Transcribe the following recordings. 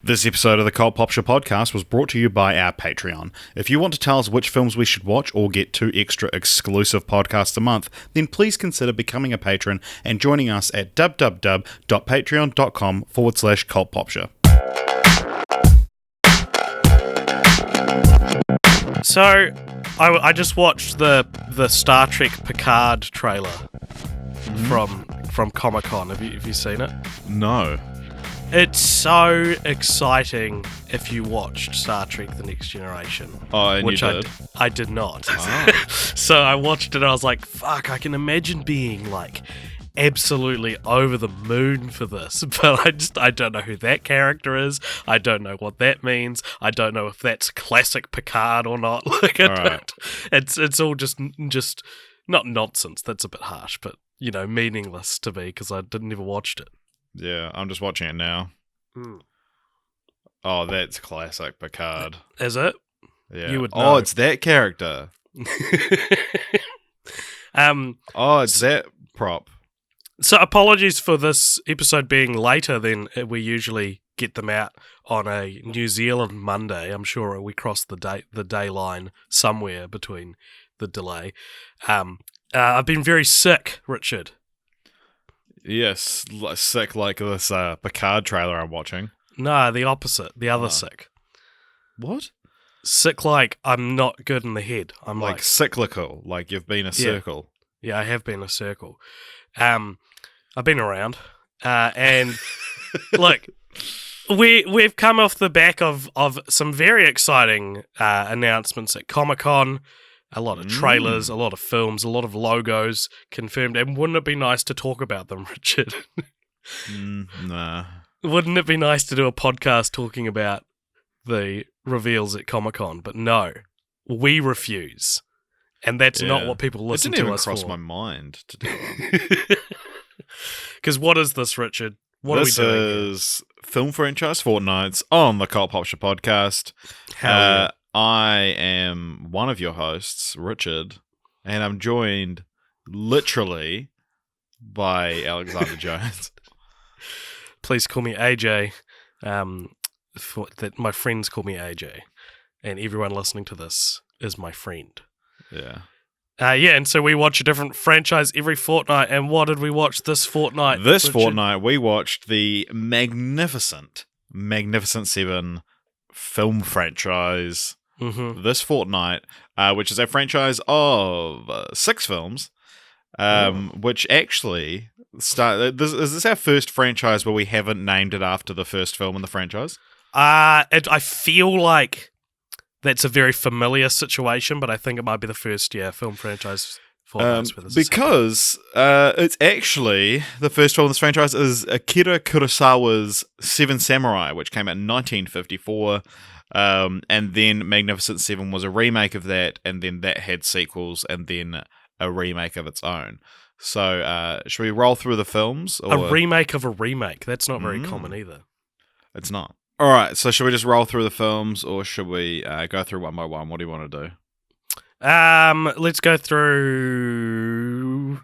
This episode of the Cult Pop Show podcast was brought to you by our Patreon. If you want to tell us which films we should watch or get 2 extra exclusive podcasts a month, then please consider becoming a patron and joining us at www.patreon.com/cultpopshow. So, I just watched the Star Trek Picard trailer from Comic-Con. Have you seen it? No. It's so exciting if you watched Star Trek The Next Generation. Oh, and which you did? I did not. Oh. So I watched it and I was like, fuck, I can imagine being like absolutely over the moon for this. But I don't know who that character is. I don't know what that means. I don't know if that's classic Picard or not. Like, it's all just not nonsense. That's a bit harsh, but meaningless to me because I never watched it. Yeah, I'm just watching it now. Mm. Oh, that's classic Picard. Is it? Yeah. You would know. Oh, it's that character. It's that prop. So apologies for this episode being later than we usually get them out on a New Zealand Monday. I'm sure we crossed the day line somewhere between the delay. I've been very sick, Richard. Yes, sick like this Picard trailer I'm watching. No, the opposite. The other sick. What? Sick like I'm not good in the head. I'm like cyclical, like you've been a circle. Yeah, I have been a circle. I've been around. And look, we've come off the back of some very exciting announcements at Comic-Con. A lot of trailers, a lot of films, a lot of logos confirmed. And wouldn't it be nice to talk about them, Richard? Nah. Wouldn't it be nice to do a podcast talking about the reveals at Comic-Con? But no, we refuse. And that's not what people listen to us for. It didn't even cross my mind to do it. Because what is this, Richard? What are we doing? This is film franchise Fortnights on the Cult Pop Show podcast. Hell yeah. I am one of your hosts, Richard, and I'm joined literally by Alexander Jones. Please call me AJ. My friends call me AJ, and everyone listening to this is my friend. Yeah. And so we watch a different franchise every fortnight. And what did we watch this fortnight? This fortnight, we watched the Magnificent Seven film franchise. Mm-hmm. This fortnight, which is a franchise of 6 films, which actually is this our first franchise where we haven't named it after the first film in the franchise? I feel like that's a very familiar situation, but I think it might be the first film franchise fortnights with this. Because it's actually the first film in this franchise is Akira Kurosawa's Seven Samurai, which came out in 1954. And then Magnificent Seven was a remake of that, and then that had sequels, and then a remake of its own. So, should we roll through the films? Or? A remake of a remake. That's not very common either. It's not. All right, so should we just roll through the films, or should we go through one by one? What do you want to do? Let's go through...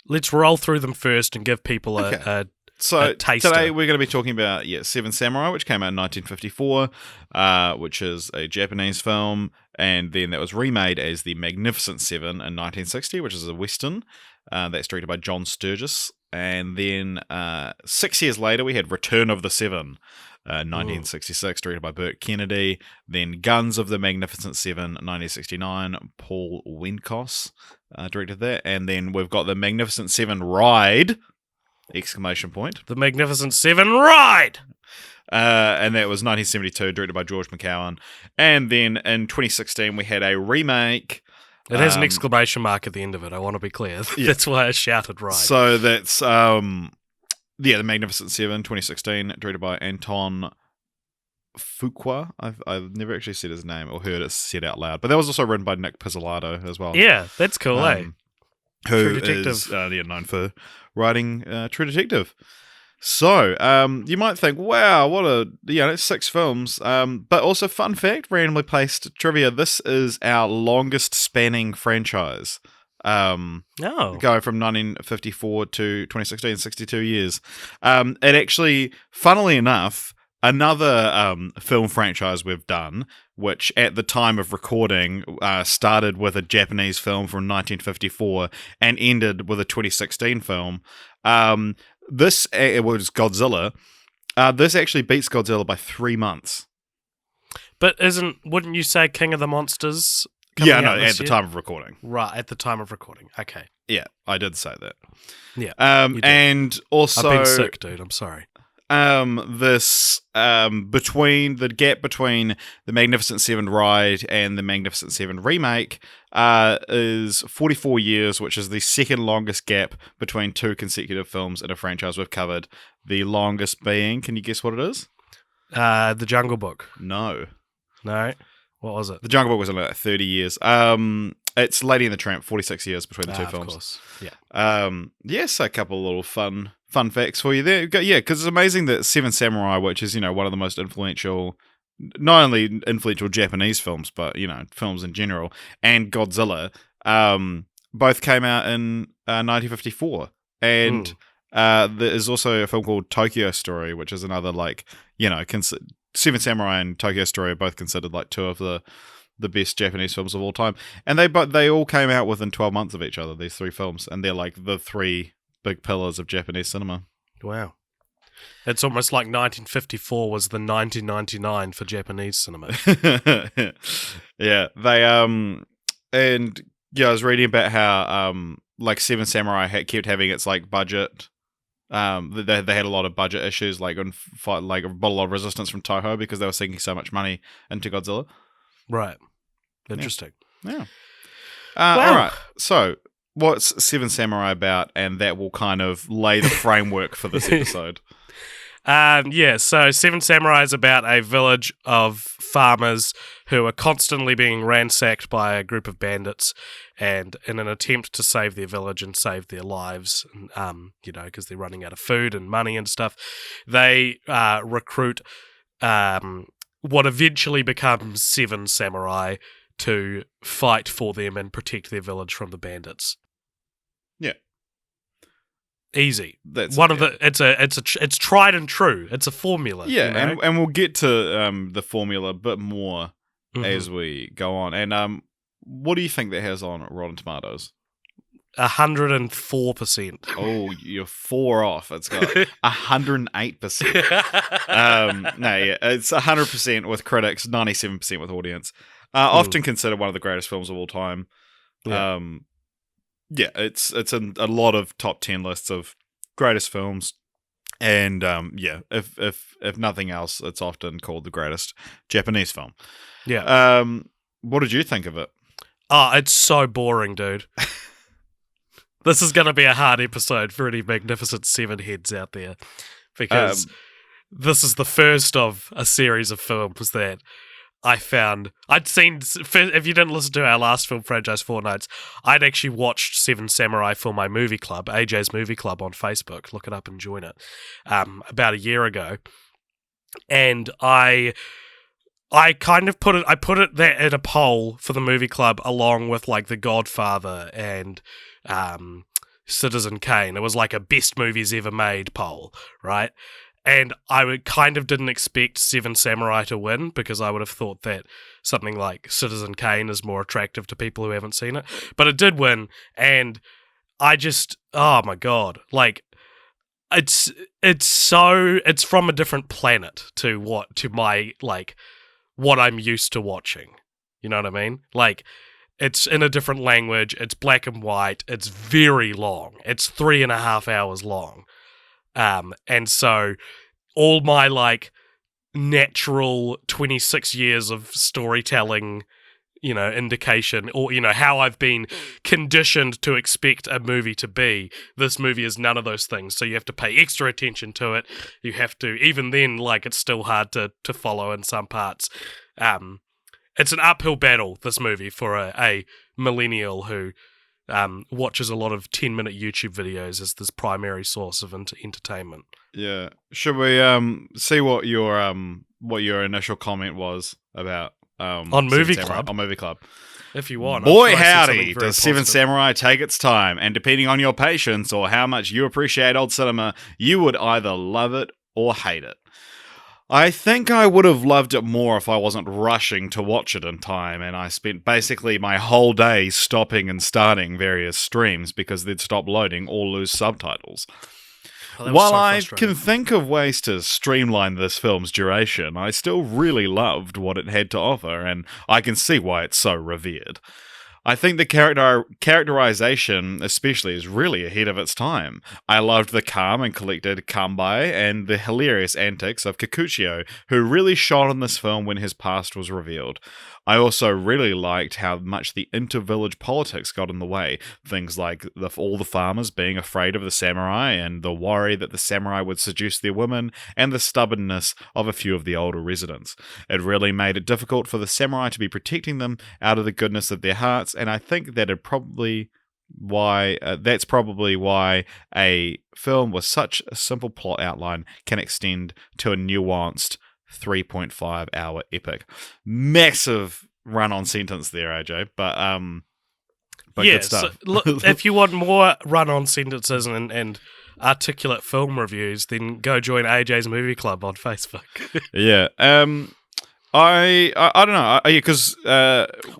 Let's roll through them first and give people a taster. Today we're going to be talking about Seven Samurai, which came out in 1954, which is a Japanese film, and then that was remade as the Magnificent Seven in 1960, which is a Western that's directed by John Sturges. And then 6 years later we had Return of the Seven, 1966, directed by Burt Kennedy. Then Guns of the Magnificent Seven, 1969, Paul Wenkos directed that. And then we've got the Magnificent Seven Ride! The Magnificent Seven Ride! And that was 1972, directed by George McCowan. And then in 2016, we had a remake. It has an exclamation mark at the end of it, I want to be clear. That's why I shouted Ride. So that's, the Magnificent Seven, 2016, directed by Anton Fuqua. I've never actually said his name or heard it said out loud. But that was also written by Nick Pizzolatto as well. Yeah, that's cool, Who True Detective. is known for writing True Detective. So, you might think, wow, what a, 6 films. But also, fun fact, randomly placed trivia, this is our longest spanning franchise. Going from 1954 to 2016, 62 years. It actually, funnily enough, another film franchise we've done, which at the time of recording started with a Japanese film from 1954 and ended with a 2016 film. This it was Godzilla. This actually beats Godzilla by 3 months. But wouldn't you say King of the Monsters? Yeah, no, at the time of recording. Right, at the time of recording. Okay. Yeah, I did say that. Yeah. And also, I've been sick, dude. I'm sorry. This between the gap between the Magnificent Seven ride and the Magnificent Seven remake is 44 years, which is the second longest gap between two consecutive films in a franchise we've covered. The longest being, can you guess what it is? The Jungle Book. No. What was it? The Jungle Book was only like 30 years. It's Lady and the Tramp, 46 years between the two films. Of course. Yeah. Yes, a couple of little fun facts for you there. Yeah, because it's amazing that Seven Samurai, which is, one of the most influential, not only influential Japanese films, but, films in general, and Godzilla, both came out in 1954. And there's also a film called Tokyo Story, which is another, Seven Samurai and Tokyo Story are both considered like two of the best Japanese films of all time, and they all came out within 12 months of each other. These three films, and they're like the three big pillars of Japanese cinema. Wow, it's almost like 1954 was the 1999 for Japanese cinema. Yeah, they and I was reading about how Seven Samurai kept having its budget. They had a lot of budget issues, a lot of resistance from Toho because they were sinking so much money into Godzilla. Right. Interesting. Yeah. All right. So, what's Seven Samurai about? And that will kind of lay the framework for this episode. So Seven Samurai is about a village of farmers who are constantly being ransacked by a group of bandits, and in an attempt to save their village and save their lives, because they're running out of food and money and stuff, they recruit what eventually becomes Seven Samurai to fight for them and protect their village from the bandits. Yeah. Easy. That's one of the. It's tried and true. It's a formula. Yeah, and we'll get to the formula a bit more as we go on. And what do you think that has on Rotten Tomatoes? 104%. Oh, you're 4 off. It's got 108%. No, yeah, it's 100% with critics, 97% with audience. Often considered one of the greatest films of all time. Yeah. It's in a lot of top 10 lists of greatest films, and if nothing else, it's often called the greatest Japanese film. Yeah. What did you think of it? Oh, it's so boring, dude. This is going to be a hard episode for any Magnificent Seven heads out there, because this is the first of a series of films that I found. I'd seen, if you didn't listen to our last film franchise, Fortnights, I'd actually watched Seven Samurai for my movie club, AJ's Movie Club on Facebook. Look it up and join it. About a year ago. And I kind of put it there in a poll for the movie club along with The Godfather and Citizen Kane. It was like a best movies ever made poll, right? And I kind of didn't expect Seven Samurai to win, because I would have thought that something like Citizen Kane is more attractive to people who haven't seen it. But it did win, and I just, oh my god, it's from a different planet to what I'm used to watching. You know what I mean? It's in a different language. It's black and white. It's very long. It's 3.5 hours long. And so all my natural 26 years of storytelling, indication, or, how I've been conditioned to expect a movie to be, this movie is none of those things. So you have to pay extra attention to it. You have to, even then, it's still hard to follow in some parts. It's an uphill battle, this movie, for a millennial who watches a lot of 10-minute YouTube videos as this primary source of entertainment. Yeah. Should we see what your initial comment was about on Movie Club? On Movie Club. If you want. Boy howdy, does Seven Samurai take its time, and depending on your patience or how much you appreciate old cinema, you would either love it or hate it. I think I would have loved it more if I wasn't rushing to watch it in time, and I spent basically my whole day stopping and starting various streams because they'd stop loading or lose subtitles. Oh, that was While so I frustrating. can think of ways to streamline this film's duration, I still really loved what it had to offer, and I can see why it's so revered. I think the characterization, especially, is really ahead of its time. I loved the calm and collected Kambai and the hilarious antics of Kikuchio, who really shone in this film when his past was revealed. I also really liked how much the inter-village politics got in the way. Things like all the farmers being afraid of the samurai and the worry that the samurai would seduce their women and the stubbornness of a few of the older residents. It really made it difficult for the samurai to be protecting them out of the goodness of their hearts, and I think that's probably why a film with such a simple plot outline can extend to a nuanced 3.5 hour epic. Massive run-on sentence there, AJ, but yeah, good stuff. So, look, if you want more run-on sentences and articulate film reviews, then go join AJ's Movie Club on Facebook. Yeah. I don't know. Because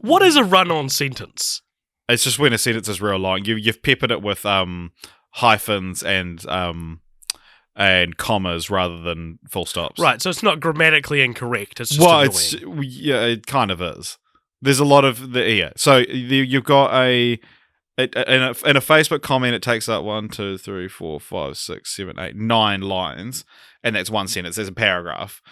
What is a run-on sentence? it's just when a sentence is real long. You've peppered it with hyphens and commas rather than full stops. Right, so it's not grammatically incorrect. It's just annoying. It kind of is. There's a lot of So you've got in a Facebook comment, it takes up 1, 2, 3, 4, 5, 6, 7, 8, 9 lines, and that's one sentence. There's a paragraph,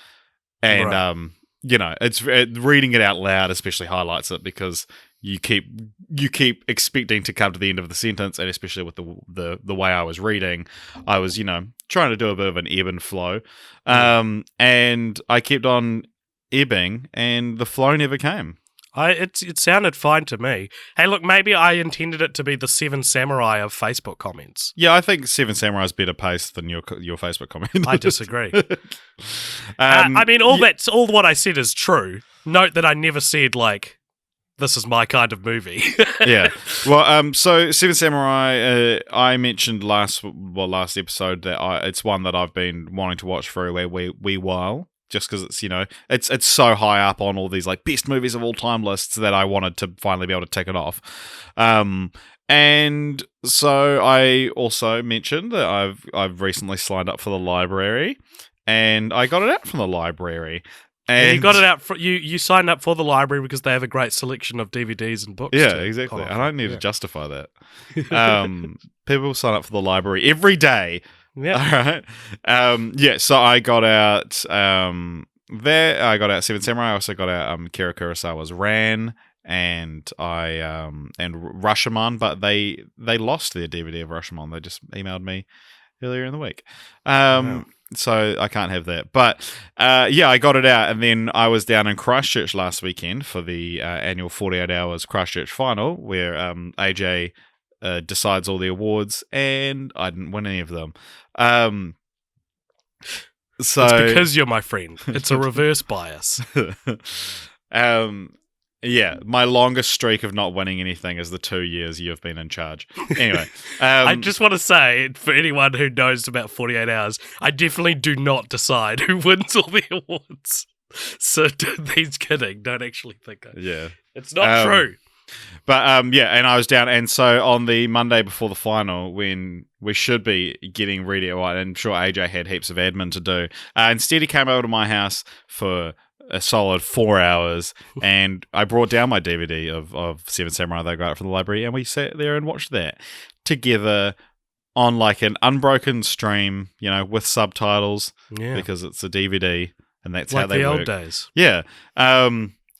and Right. it's reading it out loud, especially highlights it because you keep expecting to come to the end of the sentence, and especially with the way I was reading, I was trying to do a bit of an ebb and flow, and I kept on ebbing, and the flow never came. It sounded fine to me. Hey, look, maybe I intended it to be the Seven Samurai of Facebook comments. Yeah, I think Seven Samurai is better paced than your Facebook comment. I disagree. I mean, all what I said is true. Note that I never said this is my kind of movie. Yeah. Well, so Seven Samurai, I mentioned last episode that it's one that I've been wanting to watch for a wee while. Just because it's so high up on all these best movies of all time lists that I wanted to finally be able to tick it off. And so I also mentioned that I've recently signed up for the library, and I got it out from the librry. And you got it out. You signed up for the library because they have a great selection of DVDs and books. Yeah, exactly. And I need to justify that. People sign up for the library every day. Yeah. All right. So I got out there. I got out Seven Samurai. I also got out Kira Kurosawa's Ran, and and Rashomon, but they lost their DVD of Rashomon. They just emailed me earlier in the week. Wow. So I can't have that. But I got it out, and then I was down in Christchurch last weekend for the annual 48 Hours Christchurch final, where AJ decides all the awards, and I didn't win any of them. So it's because you're my friend. It's a reverse bias. My longest streak of not winning anything is the 2 years you've been in charge. Anyway, I just want to say, for anyone who knows about 48 Hours, I definitely do not decide who wins all the awards. So he's kidding. Don't actually think that. Yeah. It's not true. But and I was down, and so on the Monday before the final, when we should be getting ready, I'm sure AJ had heaps of admin to do. Instead, he came over to my house for a solid 4 hours, and I brought down my DVD of Seven Samurai that I got from the library, and we sat there and watched that together on an unbroken stream, with subtitles, because it's a DVD, and that's how they work. work. The old days. Yeah.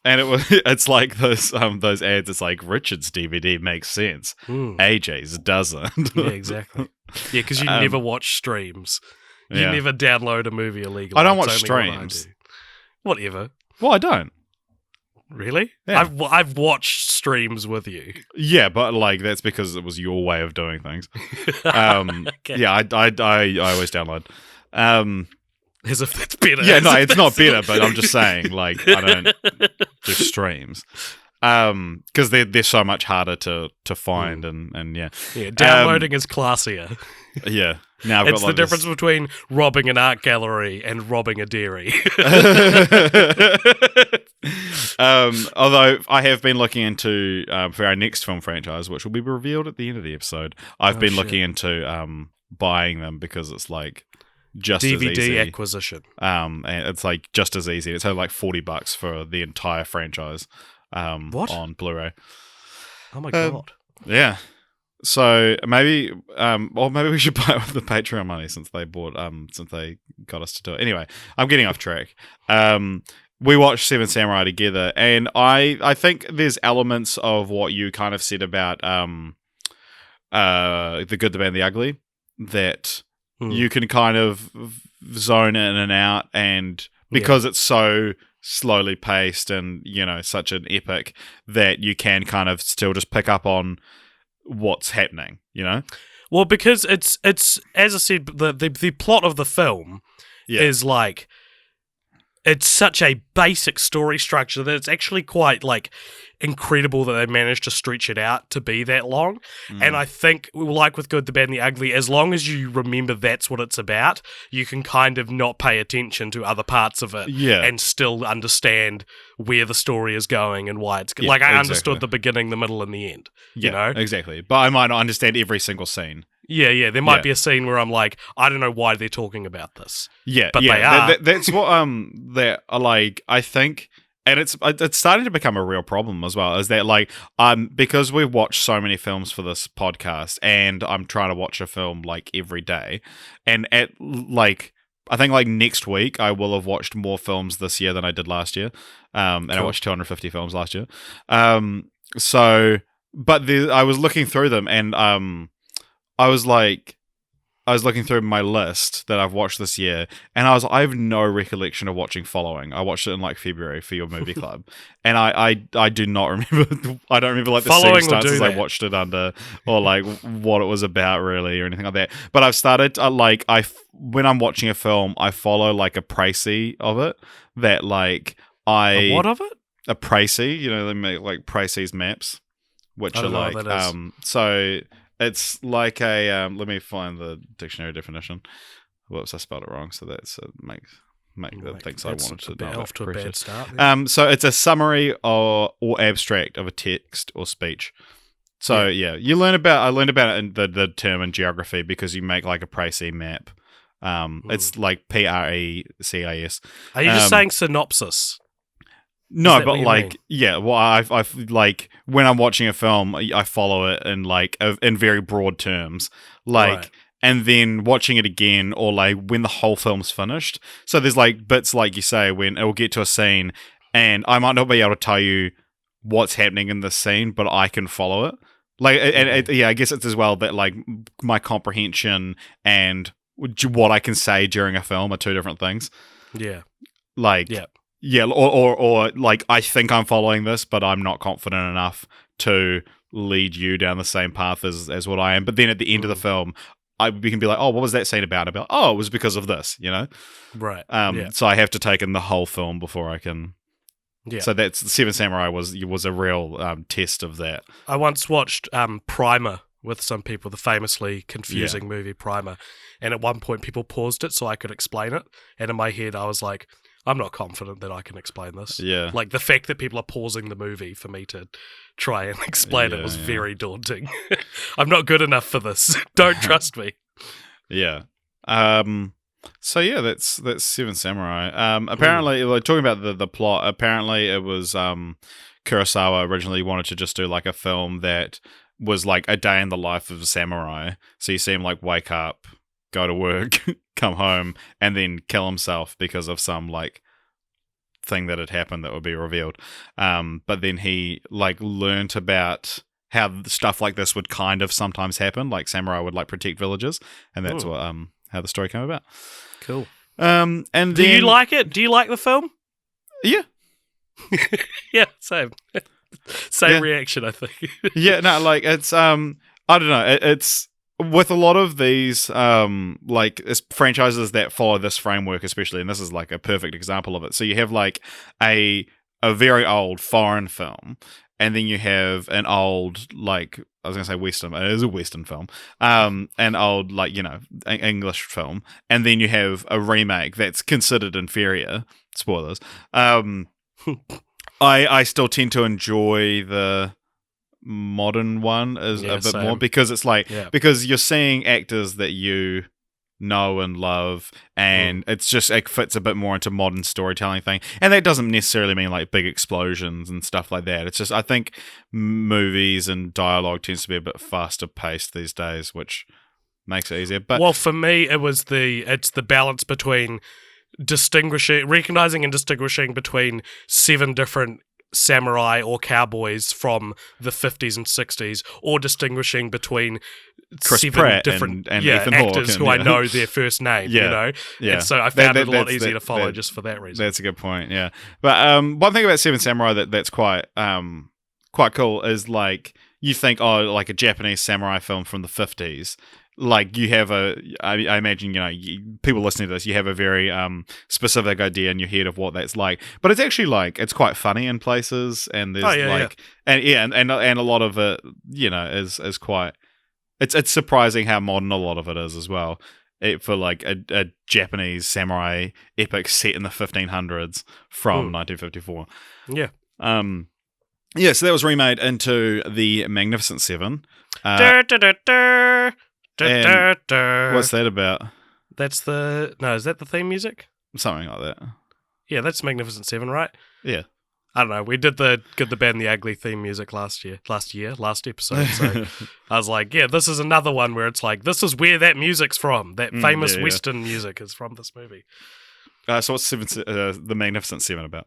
And it's like those ads. It's like Richard's DVD makes sense, AJ's doesn't. Yeah, exactly. Yeah, because you never watch streams. You Yeah. never download a movie illegally. I don't It's watch only what I streams. do. Whatever. Well, I don't. Really? Yeah. I've watched streams with you. Yeah, but that's because it was your way of doing things. Okay. Yeah, I always download. As if that's better. Yeah, no, it's not better, but I'm just saying, I don't do streams. because they're so much harder to find and yeah. Yeah, downloading is classier. Yeah. Now I've It's got the like difference between robbing an art gallery and robbing a dairy. Although I have been looking into for our next film franchise, which will be revealed at the end of the episode, I've been looking into buying them because it's like just as DVD easy. acquisition. And it's like just as easy. It's only like $40 for the entire franchise. What? On Blu-ray? Oh my god! Yeah. So maybe, maybe we should buy it with the Patreon money since they got us to do it. Anyway, I'm getting off track. We watched Seven Samurai together, and I think there's elements of what you kind of said about the good, the bad, and the ugly that you can kind of zone in and out, and because it's so slowly paced and such an epic that you can kind of still just pick up on what's happening, Well, because it's as I said, the plot of the film is like, it's such a basic story structure that it's actually quite like incredible that they managed to stretch it out to be that long. And I think, like with Good, the Bad, and the Ugly, as long as you remember that's what it's about, you can kind of not pay attention to other parts of it and still understand where the story is going and why it's like I understood the beginning, the middle, and the end. Exactly. But I might not understand every single scene. Yeah. There might be a scene where I'm like, I don't know why they're talking about this. Yeah, but they are. That's what that like I think, and it's starting to become a real problem as well. Is that like because we've watched so many films for this podcast, and I'm trying to watch a film like every day, and at like I think like next week I will have watched more films this year than I did last year. And I watched 250 films last year. So, but I was looking through them, and I was looking through my list that I've watched this year, and I have no recollection of watching Following. I watched it in like February for your movie club, and I do not remember. I don't remember like the circumstances I watched it under, or like what it was about really, or anything like that. But I've started when I'm watching a film, I follow like a précis of it. That like A what of it? A précis. They make like précis maps, which I are don't know like what that is. so. It's like a let me find the dictionary definition. Whoops, I spelled it wrong. So that's make the things I wanted to know. Off to a bad start. So it's a summary or abstract of a text or speech. So I learned about it in the term in geography because you make like a précis map. It's like PRECIS. Are you just saying synopsis? No, but like, well, I've like when I'm watching a film, I follow it in like in very broad terms, like, and then watching it again, or like when the whole film's finished. So there's like bits, like you say, when it will get to a scene, and I might not be able to tell you what's happening in the scene, but I can follow it. Like, I guess it's as well that like my comprehension and what I can say during a film are two different things. Yeah. Like. Yeah. Yeah, or like I think I'm following this, but I'm not confident enough to lead you down the same path as what I am. But then at the end of the film, we can be like, oh, what was that scene about? Oh, it was because of this, Right. So I have to take in the whole film before I can. Yeah. So that's Seven Samurai was a real test of that. I once watched Primer with some people, the famously confusing movie Primer, and at one point people paused it so I could explain it, and in my head I was like, I'm not confident that I can explain this. Yeah. Like, the fact that people are pausing the movie for me to try and explain it was very daunting. I'm not good enough for this. Don't trust me. Yeah. So yeah, that's Seven Samurai. Apparently, like talking about the plot, apparently it was Kurosawa originally wanted to just do like a film that was like a day in the life of a samurai. So you see him like wake up, go to work, come home, and then kill himself because of some like thing that had happened that would be revealed. But then he like learnt about how stuff like this would kind of sometimes happen, like samurai would like protect villages, and that's what how the story came about. Cool. And do you like it? Do you like the film? Yeah. Yeah, same. Same reaction, I think. Yeah, no, like it's I don't know, it's with a lot of these like franchises that follow this framework especially, and this is like a perfect example of it. So you have like a very old foreign film, and then you have an old, like, I was going to say Western, it is a Western film, an old, like, English film, and then you have a remake that's considered inferior. Spoilers. I still tend to enjoy the modern one a bit same. more, because it's like, because you're seeing actors that you know and love, and it fits a bit more into modern storytelling thing, and that doesn't necessarily mean like big explosions and stuff like that. It's just, I think movies and dialogue tends to be a bit faster paced these days, which makes it easier. But well, for me, it's the balance between recognizing and distinguishing between 7 different samurai or cowboys from the 50s and 60s, or distinguishing between Chris 7 Pratt different and Ethan Hawke, actors who I know their first name, Yeah. And so I found it a lot easier to follow just for that reason. That's a good point, yeah. But one thing about Seven Samurai that's quite cool is, like, you think, oh, like a Japanese samurai film from the 50s. Like, you have I imagine, people listening to this, you have a very specific idea in your head of what that's like. But it's actually, like, it's quite funny in places, and there's and a lot of it, is quite. It's surprising how modern a lot of it is as well. For like a Japanese samurai epic set in the 1500s from 1954. Yeah. So that was remade into the Magnificent Seven. What's that about? Is that the theme music? Something like that. Yeah, that's Magnificent Seven, right? Yeah. I don't know. We did the Good, the Bad, and the Ugly theme music last episode. So I was like, yeah, this is another one where it's like, this is where that music's from. That famous Western music is from this movie. So what's the Magnificent Seven about?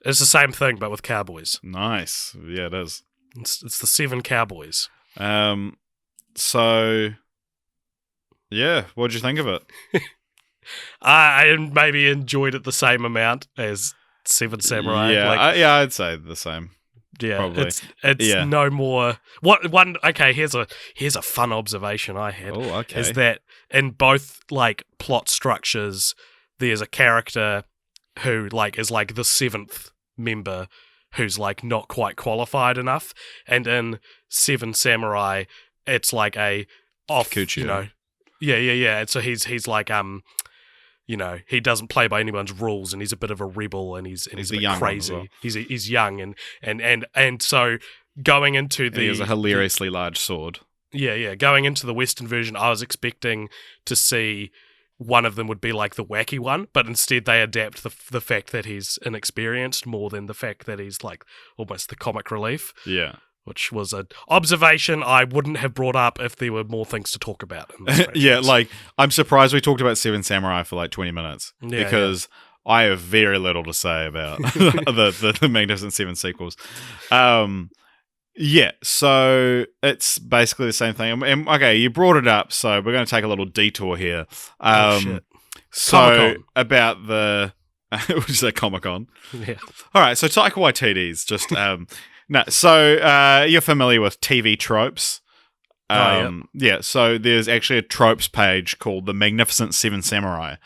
It's the same thing, but with cowboys. Nice. Yeah, it is. It's the 7 cowboys. So, yeah, what'd you think of it? I maybe enjoyed it the same amount as Seven Samurai. Yeah, I'd say the same. Yeah, probably. it's no more. Here's a fun observation I had. Oh, okay. Is that in both, like, plot structures, there's a character who, like, is like the 7th member who's, like, not quite qualified enough, and in Seven Samurai, it's like a off, Kikuchi. Yeah. And so he's like he doesn't play by anyone's rules, and he's a bit of a rebel, and he's a bit young crazy. one as well. He's young, and so going into he has a hilariously large sword. Yeah. Going into the Western version, I was expecting to see one of them would be like the wacky one, but instead they adapt the fact that he's inexperienced more than the fact that he's like almost the comic relief. Yeah. Which was an observation I wouldn't have brought up if there were more things to talk about. In this Yeah, like, I'm surprised we talked about Seven Samurai for like 20 minutes. Because I have very little to say about the Magnificent Seven sequels. Yeah, so it's basically the same thing. And okay, you brought it up, so we're going to take a little detour here. Shit. So, Comic-Con. About the... Would you say Comic-Con? Yeah. All right, so Taika Waititi's just... So you're familiar with TV tropes. Yeah, so there's actually a tropes page called The Magnificent Seven Samurai.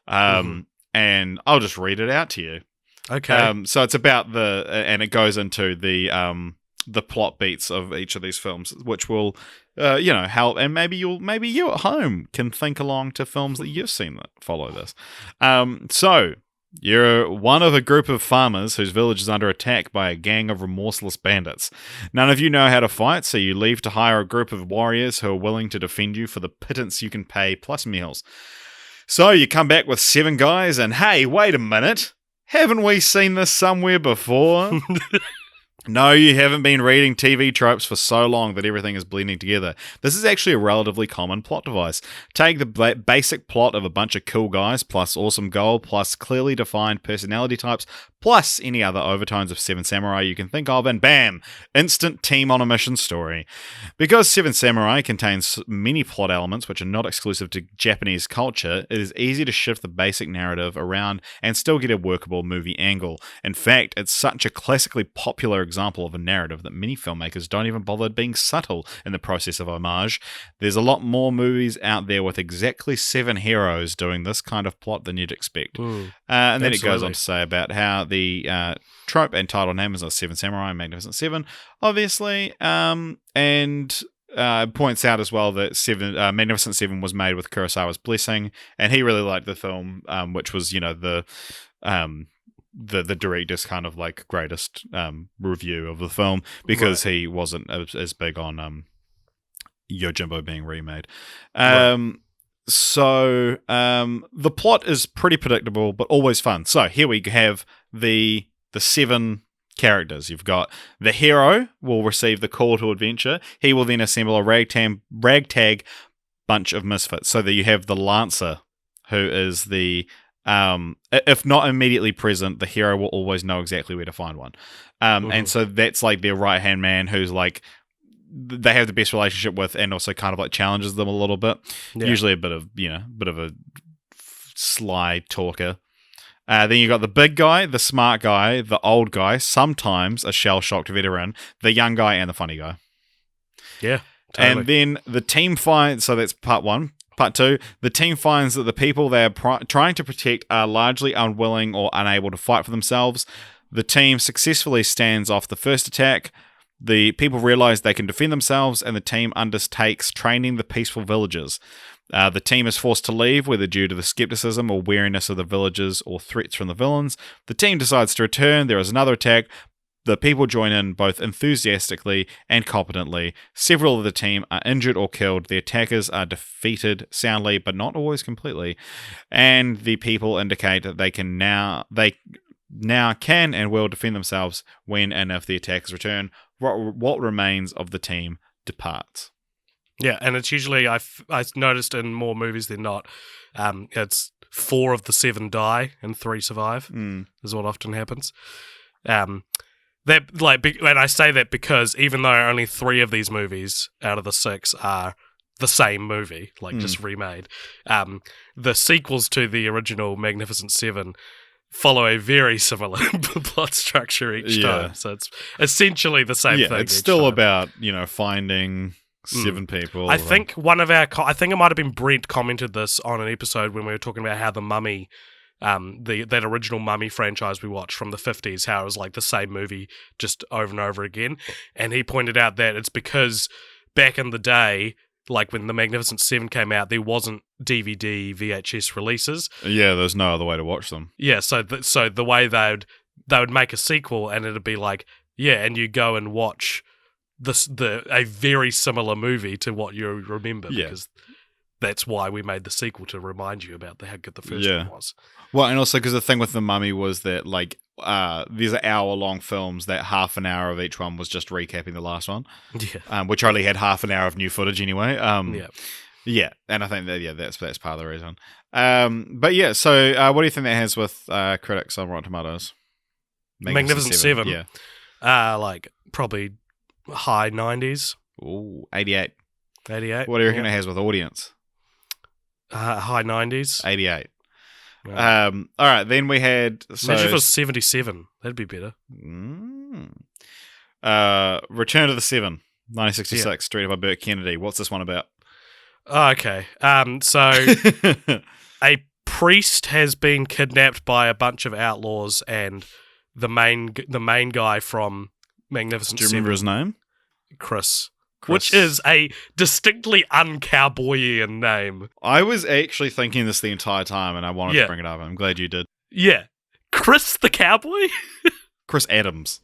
And I'll just read it out to you. Okay. So it's about and it goes into the plot beats of each of these films, which will, help, and maybe you at home can think along to films that you've seen that follow this. So you're one of a group of farmers whose village is under attack by a gang of remorseless bandits. None of you know how to fight, so you leave to hire a group of warriors who are willing to defend you for the pittance you can pay plus meals. So you come back with 7 guys, and hey, wait a minute. Haven't we seen this somewhere before? No, you haven't been reading TV tropes for so long that everything is blending together. This is actually a relatively common plot device. Take the basic plot of a bunch of cool guys, plus awesome goal, plus clearly defined personality types, plus any other overtones of Seven Samurai you can think of, and bam! Instant team on a mission story. Because Seven Samurai contains many plot elements which are not exclusive to Japanese culture, it is easy to shift the basic narrative around and still get a workable movie angle. In fact, it's such a classically popular example example of a narrative that many filmmakers don't even bother being subtle in the process of homage. There's a lot more movies out there with exactly 7 heroes doing this kind of plot than you'd expect. And then it goes on to say about how the trope and title name is Seven Samurai, Magnificent Seven, obviously, and points out as well that Magnificent Seven was made with Kurosawa's blessing, and he really liked the film, which was, the director's kind of like greatest review of the film, because he wasn't as big on Yojimbo being remade. So the plot is pretty predictable, but always fun. So here we have the 7 characters. You've got the hero will receive the call to adventure. He will then assemble a ragtag bunch of misfits, so that you have the Lancer, who is the if not immediately present, the hero will always know exactly where to find one. And so that's like their right hand man, who's like they have the best relationship with, and also kind of like challenges them a little bit. Usually a bit of a sly talker. Then you got the big guy, the smart guy, the old guy, sometimes a shell-shocked veteran, the young guy, and the funny guy. Yeah, totally. And then the team finds, so that's part 1. Part 2, the team finds that the people they are trying to protect are largely unwilling or unable to fight for themselves. The team successfully stands off the first attack. The people realize they can defend themselves, and the team undertakes training the peaceful villagers. The team is forced to leave, whether due to the skepticism or wariness of the villagers or threats from the villains. The team decides to return. There is another attack. The people join in both enthusiastically and competently. Several of the team are injured or killed. The attackers are defeated soundly, but not always completely. And the people indicate that they now can and will defend themselves when and if the attackers return. What remains of the team departs. Yeah, and it's usually, I noticed in more movies than not, it's 4 of the 7 die and 3 survive, is what often happens. And I say that because even though only 3 of these movies out of the 6 are the same movie, just remade, the sequels to the original Magnificent Seven follow a very similar plot structure each time. So it's essentially the same thing. It's still about, finding 7 people. I think I think it might have been Brent commented this on an episode when we were talking about how the Mummy, that original Mummy franchise we watched from the 50s, how it was like the same movie just over and over again. And he pointed out that it's because back in the day, like when the Magnificent Seven came out, there wasn't DVD, VHS releases. Yeah, there's no other way to watch them. Yeah, so the way they would make a sequel, and it'd be like, and you go and watch a very similar movie to what you remember, because that's why we made the sequel, to remind you about how good the first one was. Well, and also because the thing with The Mummy was that these are hour-long films that half an hour of each one was just recapping the last one. Yeah. Which only had half an hour of new footage anyway. Yeah, and I think that that's part of the reason. So what do you think that has with critics on Rotten Tomatoes? Magnificent Seven. Yeah. Probably high 90s. Ooh, 88. 88. What do you reckon it has with audience? High 90s. 88. All right, then we had... Imagine if it was 77. That'd be better. Return to the Seven, 1966, directed by Burt Kennedy. What's this one about? Okay. So a priest has been kidnapped by a bunch of outlaws, and the main guy from Magnificent Seven... Do you remember his name? Chris. Which is a distinctly un-cowboyian name. I was actually thinking this the entire time, and I wanted to bring it up. I'm glad you did. Yeah. Chris the Cowboy? Chris Adams.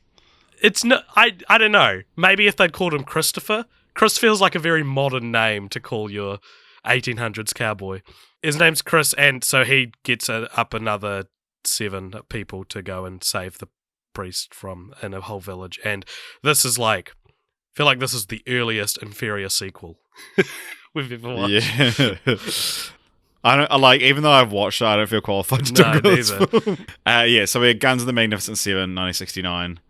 It's no, I don't know. Maybe if they'd called him Christopher. Chris feels like a very modern name to call your 1800s cowboy. His name's Chris, and so he gets up another 7 people to go and save the priest in a whole village. And this is I feel like this is the earliest inferior sequel we've ever watched. Yeah. I don't even though I've watched it, I don't feel qualified to talk about this film. So we had Guns of the Magnificent Seven, 1969,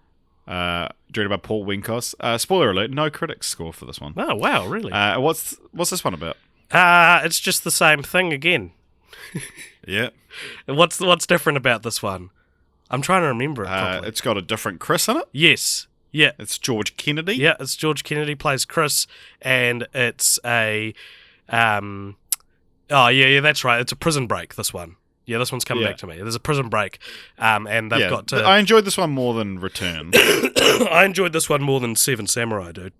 directed by Paul Winkos. Spoiler alert: no critics score for this one. Oh wow, really? What's this one about? It's just the same thing again. Yeah. What's different about this one? I'm trying to remember it properly. It's got a different Chris in it. Yes. Yeah. It's George Kennedy. Yeah, it's George Kennedy plays Chris, and it's a that's right. It's a Prison Break, this one. Yeah, this one's coming back to me. There's a Prison Break, and they've got to... I enjoyed this one more than Return. I enjoyed this one more than Seven Samurai, dude.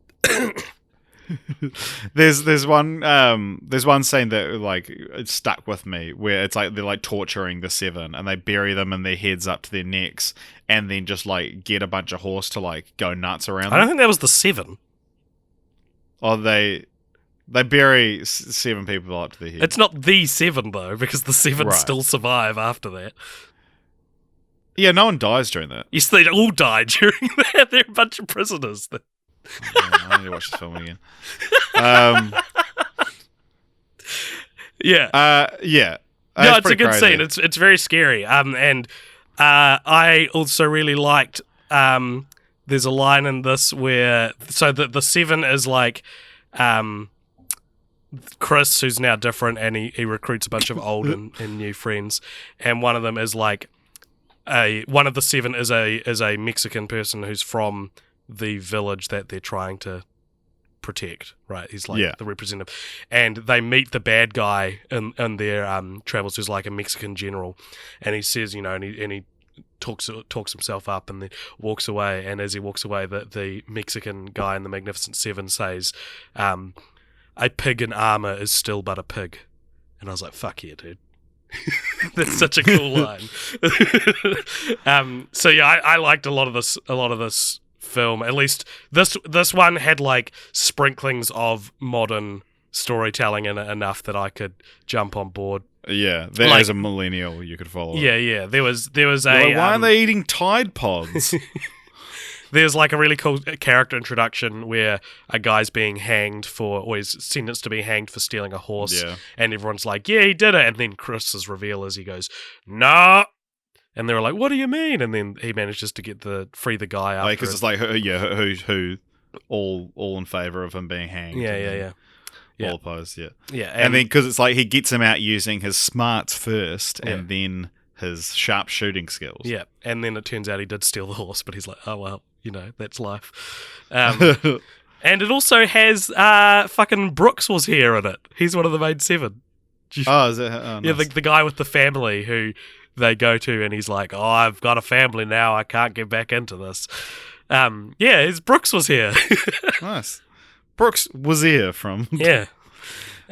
There's one scene that like it stuck with me where it's like they're like torturing the seven and they bury them in their heads up to their necks and then just like get a bunch of horse to like go nuts around them. I don't think that was the seven. Oh, they bury seven people up to their head. It's not the seven though, because the seven still survive after that. Yeah, no one dies during that. Yes, they all die during that. They're a bunch of prisoners. I need to watch this film again. Yeah. No, it's a good scene. It's very scary. And I also really liked. There's a line in this where the seven is like, Chris, who's now different, and he recruits a bunch of old and new friends, and one of them is like one of the seven is a Mexican person who's from the village that they're trying to protect, right? He's like the representative, and they meet the bad guy in their travels, who's like a Mexican general, and he says, and he talks himself up and then walks away, and as he walks away, the Mexican guy in the Magnificent Seven says, "A pig in armor is still but a pig," and I was like, "Fuck yeah, dude." That's such a cool line. So yeah, I liked a lot of this film. At least this one had like sprinklings of modern storytelling in it enough that I could jump on board. Yeah, as a millennial, you could follow. Yeah. There was a. Like, why are they eating Tide Pods? There's like a really cool character introduction where a guy's being hanged or he's sentenced to be hanged for stealing a horse, and everyone's like, "Yeah, he did it," and then Chris's reveal is he goes, "No." And they were like, "What do you mean?" And then he manages to free the guy after. Because it's like, who all in favor of him being hanged. Yeah. All opposed, yeah. Yeah. And then, because it's like he gets him out using his smarts first and then his sharp shooting skills. Yeah. And then it turns out he did steal the horse, but he's like, oh, well, that's life. And it also has fucking Brooks was here in it. He's one of the main seven. Oh, is it? Oh, nice. Yeah, the guy with the family who they go to, and he's like, "Oh, I've got a family now. I can't get back into this." Brooks was here. Nice. Brooks was here from from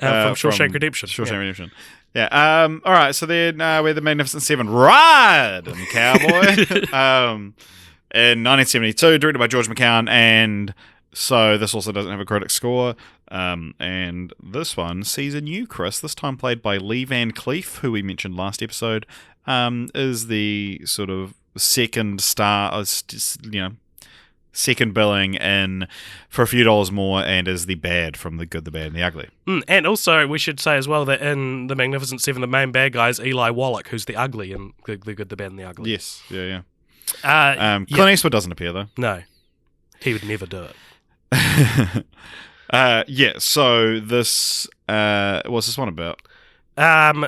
Shawshank Redemption. Shawshank Redemption. Yeah. All right. So then we're the Magnificent Seven. Riding Cowboy. In 1972, directed by George McCown, and so this also doesn't have a critic score. And this one sees a new Chris, this time played by Lee Van Cleef, who we mentioned last episode, is the sort of second star, second billing in For a Few Dollars More, and is the bad from The Good, the Bad, and the Ugly. And also, we should say as well that in The Magnificent Seven, the main bad guy is Eli Wallach, who's the ugly in The Good, the Bad, and the Ugly. Yes, yeah. Clint Eastwood doesn't appear, though. No, he would never do it. So this, what's this one about?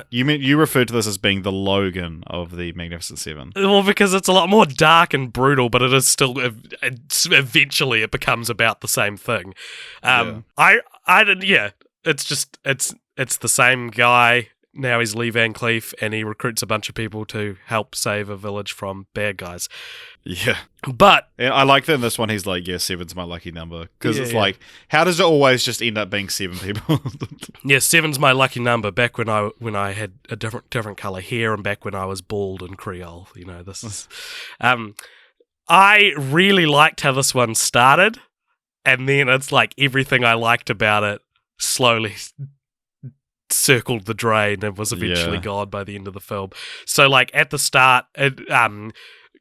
You referred to this as being the Logan of the Magnificent Seven. Well, because it's a lot more dark and brutal, but it is still eventually it becomes about the same thing. It's the same guy. Now he's Lee Van Cleef, and he recruits a bunch of people to help save a village from bad guys. Yeah. But... And I like that in this one, he's like, seven's my lucky number. Because it's like, how does it always just end up being seven people? Yeah, seven's my lucky number. Back when I had a different colour hair, and back when I was bald and Creole. This is... I really liked how this one started, and then it's like everything I liked about it slowly circled the drain and was eventually gone by the end of the film. So like at the start,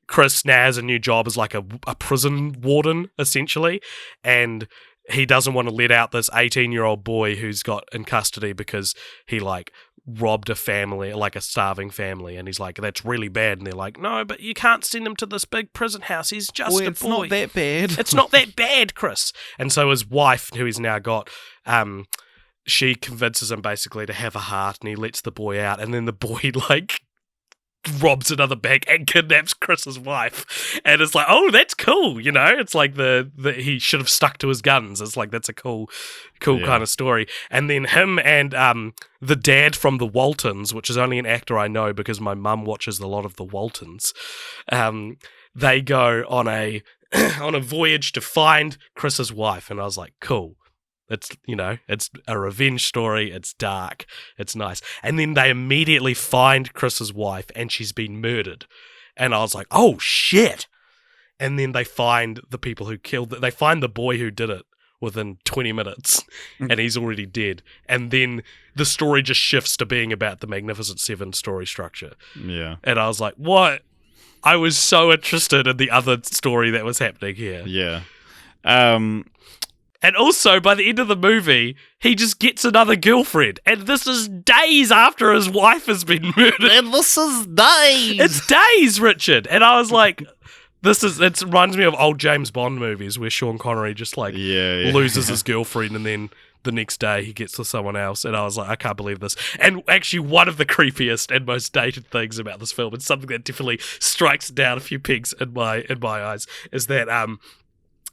Chris now has a new job as like a prison warden essentially, and he doesn't want to let out this 18-year-old boy who's got in custody because he like robbed a family, like a starving family, and he's like, that's really bad. And they're like, no, but you can't send him to this big prison house, he's just a boy. It's not that bad. It's not that bad, Chris. And so his wife, who he's now got, she convinces him basically to have a heart, and he lets the boy out, and then the boy like robs another bank and kidnaps Chris's wife, and it's like, oh, that's cool, you know. It's like the he should have stuck to his guns. It's like that's a cool kind of story. And then him and the dad from the Waltons, which is only an actor I know because my mum watches a lot of the Waltons. They go on a on a voyage to find Chris's wife, and I was like, cool. It's, you know, it's a revenge story. It's dark. It's nice. And then they immediately find Chris's wife and she's been murdered. And I was like, oh, shit. And then they find the people who killed it. They find the boy who did it within 20 minutes and he's already dead. And then the story just shifts to being about the Magnificent Seven story structure. Yeah. And I was like, what? I was so interested in the other story that was happening here. Yeah. And also, by the end of the movie, he just gets another girlfriend. And this is days after his wife has been murdered. And this is days. It's days, Richard. And I was like, it reminds me of old James Bond movies where Sean Connery just loses his girlfriend and then the next day he gets with someone else. And I was like, I can't believe this. And actually, one of the creepiest and most dated things about this film, and something that definitely strikes down a few pegs in my eyes, is that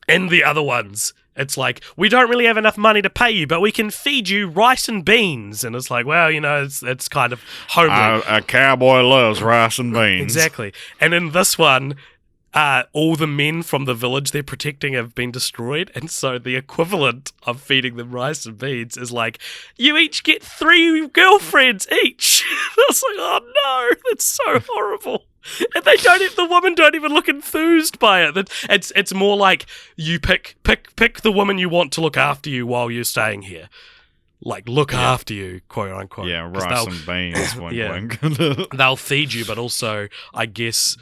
in the other ones, it's like, we don't really have enough money to pay you, but we can feed you rice and beans. And it's like, well, you know, it's kind of homely. A cowboy loves rice and beans. Exactly. And in this one, all the men from the village they're protecting have been destroyed. And so the equivalent of feeding them rice and beans is like, you each get 3 girlfriends each. I was like, oh no, that's so horrible. And the women don't even look enthused by it. It's more like you pick the woman you want to look after you while you're staying here. Like, look after you, quote unquote. Yeah, rice and beans, wink. They'll feed you, but also, I guess,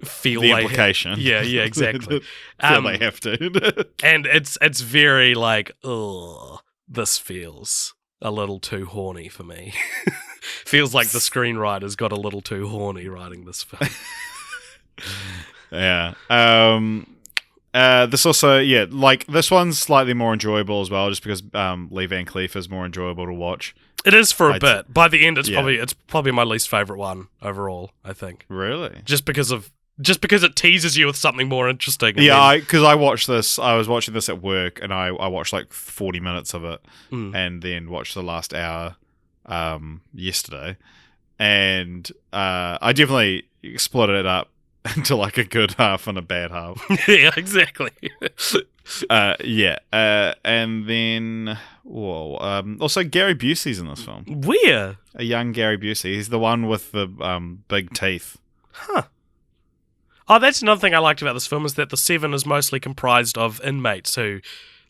feel the like... implication. Yeah, exactly. Feel they have to. And it's very like, ugh, this feels a little too horny for me. Feels like the screenwriters got a little too horny writing this film. Yeah. This also, like, this one's slightly more enjoyable as well, just because Lee Van Cleef is more enjoyable to watch. It is for a bit. By the end, it's probably my least favorite one overall, I think. Really? Just because it teases you with something more interesting. Yeah, because I watched this. I was watching this at work, and I watched like 40 minutes of it, and then watched the last hour yesterday, and I definitely split it up into like a good half and a bad half. Yeah, exactly. And then also Gary Busey's in this film. Where? A young Gary Busey. He's the one with the big teeth. Huh. Oh, that's another thing I liked about this film, is that the Seven is mostly comprised of inmates who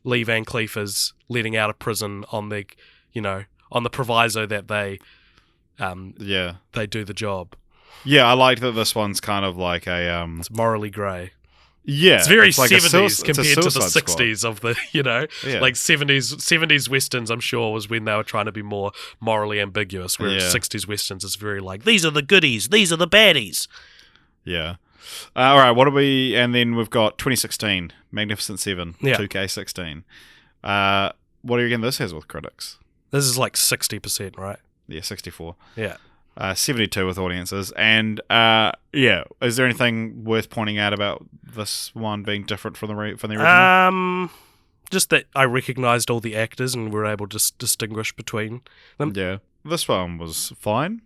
Lee Van Cleef is letting out of prison on the, on the proviso that they do the job. Yeah, I like that this one's kind of like a it's morally grey. Yeah, it's very like 70s compared to the Suicide 60s of the, like 70s Westerns, I'm sure, was when they were trying to be more morally ambiguous, whereas 60s Westerns is very like, these are the goodies, these are the baddies. Yeah. All right, and then we've got 2016, Magnificent Seven, 2K16. What do you reckon this has with critics? This is like 60%, right? Yeah, 64. Yeah. 72 with audiences. And, is there anything worth pointing out about this one being different from the original? Just that I recognised all the actors and were able to distinguish between them. Yeah. This one was fine.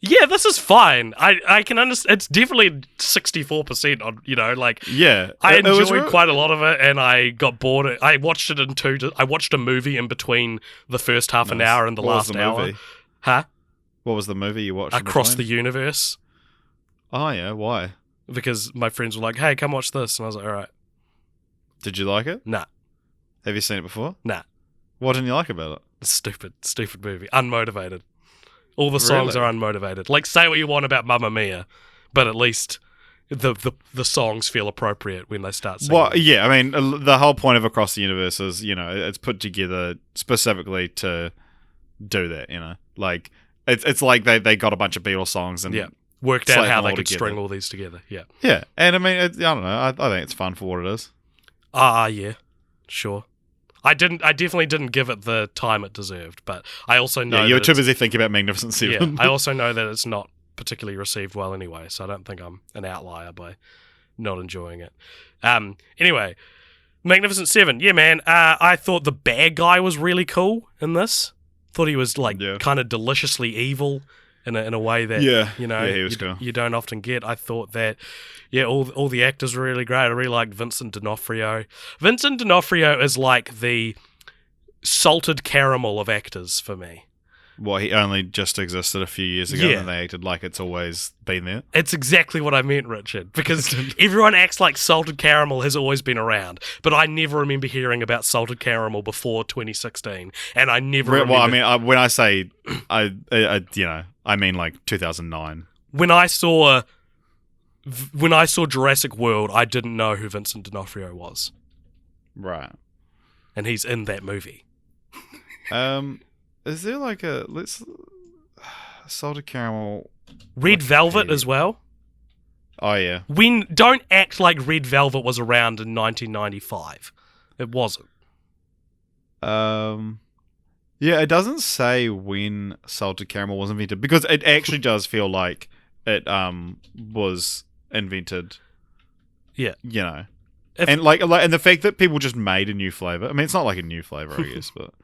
Yeah, this is fine. I can understand. It's definitely 64% on, I enjoyed quite a lot of it, and I got bored. I watched it I watched a movie in between the first half an hour and the last hour. Movie? Huh? What was the movie you watched? Across the Universe. Oh, yeah. Why? Because my friends were like, hey, come watch this. And I was like, all right. Did you like it? Nah. Have you seen it before? Nah. What didn't you like about it? Stupid movie. Unmotivated. All the songs are unmotivated. Like, say what you want about Mamma Mia, but at least the songs feel appropriate when they start singing. Well, yeah, I mean, the whole point of Across the Universe is, it's put together specifically to do that, Like, it's like they got a bunch of Beatles songs and worked out how they could string all these together. Yeah. Yeah, and I mean, I don't know. I think it's fun for what it is. Yeah, sure. I definitely didn't give it the time it deserved, but I also know you're too busy thinking about Magnificent Seven. Yeah, I also know that it's not particularly received well anyway, so I don't think I'm an outlier by not enjoying it. Anyway, Magnificent Seven. Yeah, man. I thought the bad guy was really cool in this. Thought he was kind of deliciously evil in a way that he was cool. you don't often get. I thought that all the actors were really great. I really liked Vincent D'Onofrio. Vincent D'Onofrio is like the salted caramel of actors for me. Well, he only just existed a few years ago, and they acted like it's always been there. It's exactly what I meant, Richard, because everyone acts like salted caramel has always been around, but I never remember hearing about salted caramel before 2016, and I never remember... Well, I mean, when I say, I mean like 2009. When I saw Jurassic World, I didn't know who Vincent D'Onofrio was. Right. And he's in that movie. Is there like salted caramel... Red Velvet as well? Oh, yeah. Don't act like Red Velvet was around in 1995. It wasn't. Yeah, it doesn't say when salted caramel was invented, because it actually does feel like it was invented. Yeah. You know. And and the fact that people just made a new flavor. I mean, it's not like a new flavor, I guess, but...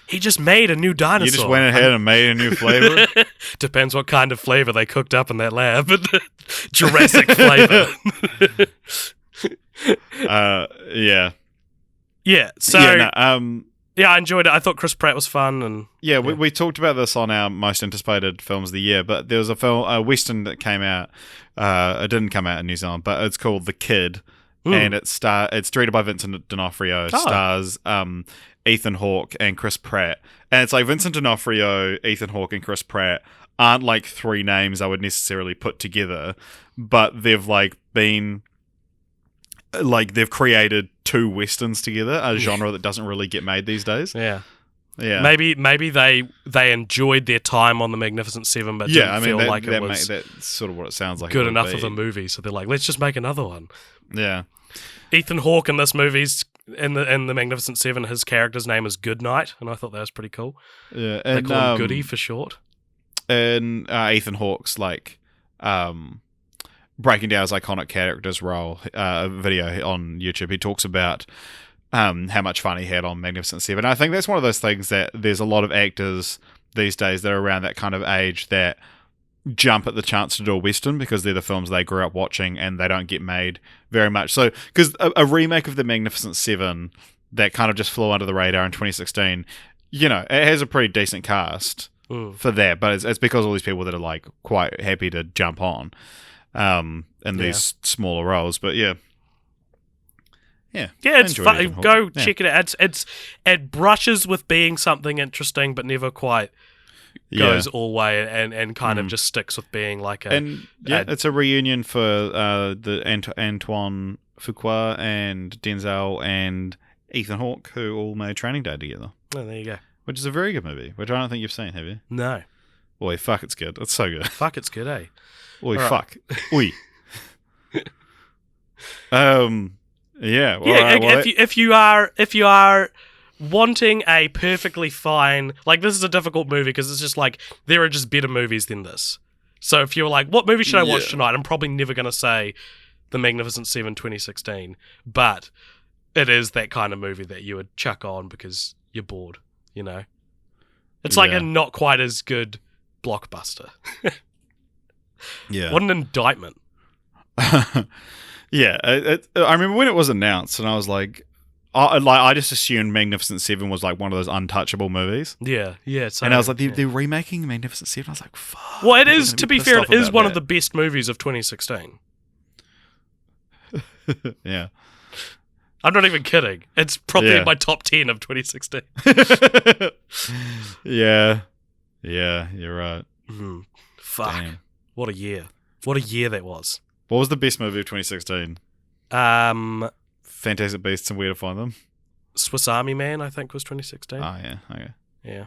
He just made a new dinosaur. You just went ahead and made a new flavor? Depends what kind of flavor they cooked up in that lab. Jurassic flavor. Yeah. Yeah, so... I enjoyed it. I thought Chris Pratt was fun. And we talked about this on our most anticipated films of the year, but there was a Western that came out. It didn't come out in New Zealand, but it's called The Kid. Ooh. And it's directed by Vincent D'Onofrio. Stars Ethan Hawke and Chris Pratt. And it's like Vincent D'Onofrio, Ethan Hawke, and Chris Pratt aren't like three names I would necessarily put together, but they've they've created two westerns together, a genre that doesn't really get made these days. Yeah. Yeah. Maybe they enjoyed their time on the Magnificent Seven, but didn't feel like it was that's sort of what it sounds like. Good enough of a movie, so they're like, let's just make another one. Yeah. Ethan Hawke in this movie's in the Magnificent Seven, his character's name is Goodnight, and I thought that was pretty cool. Yeah, they call him Goody for short. And Ethan Hawke's breaking down his iconic character's role video on YouTube. He talks about how much fun he had on Magnificent Seven. I think that's one of those things that there's a lot of actors these days that are around that kind of age that jump at the chance to do a Western because they're the films they grew up watching and they don't get made very much. So, because a remake of the Magnificent Seven that kind of just flew under the radar in 2016, it has a pretty decent cast for that, but it's because all these people that are like quite happy to jump on in these smaller roles. But yeah, it's fun. Go check it out. It brushes with being something interesting, but never quite goes all way and kind of just sticks with being like it's a reunion for the Antoine Fuqua and Denzel and Ethan Hawke, who all made Training Day together. Oh, there you go. Which is a very good movie, which I don't think you've seen, have you? No. Oi, fuck, it's good. It's so good. Fuck, it's good, eh? Oi, all fuck. Oi. Yeah. If you are wanting a perfectly fine, like, this is a difficult movie because it's just like there are just better movies than this. So if you're like, what movie should I watch tonight? I'm probably never going to say The Magnificent Seven 2016, but it is that kind of movie that you would chuck on because you're bored. It's like a not quite as good blockbuster. Yeah. What an indictment. Yeah, I remember when it was announced, and I was like, I just assumed Magnificent Seven was like one of those untouchable movies. Yeah. So, and I was like, they're remaking Magnificent Seven. I was like, fuck. Well, it is. To be fair, it is one of the best movies of 2016. Yeah. I'm not even kidding. It's probably in my top 10 of 2016. Yeah, you're right. Mm-hmm. Fuck. Damn. What a year. What a year that was. What was the best movie of 2016? Fantastic Beasts and Where to Find Them. Swiss Army Man, I think, was 2016. Oh, yeah. Okay. Yeah.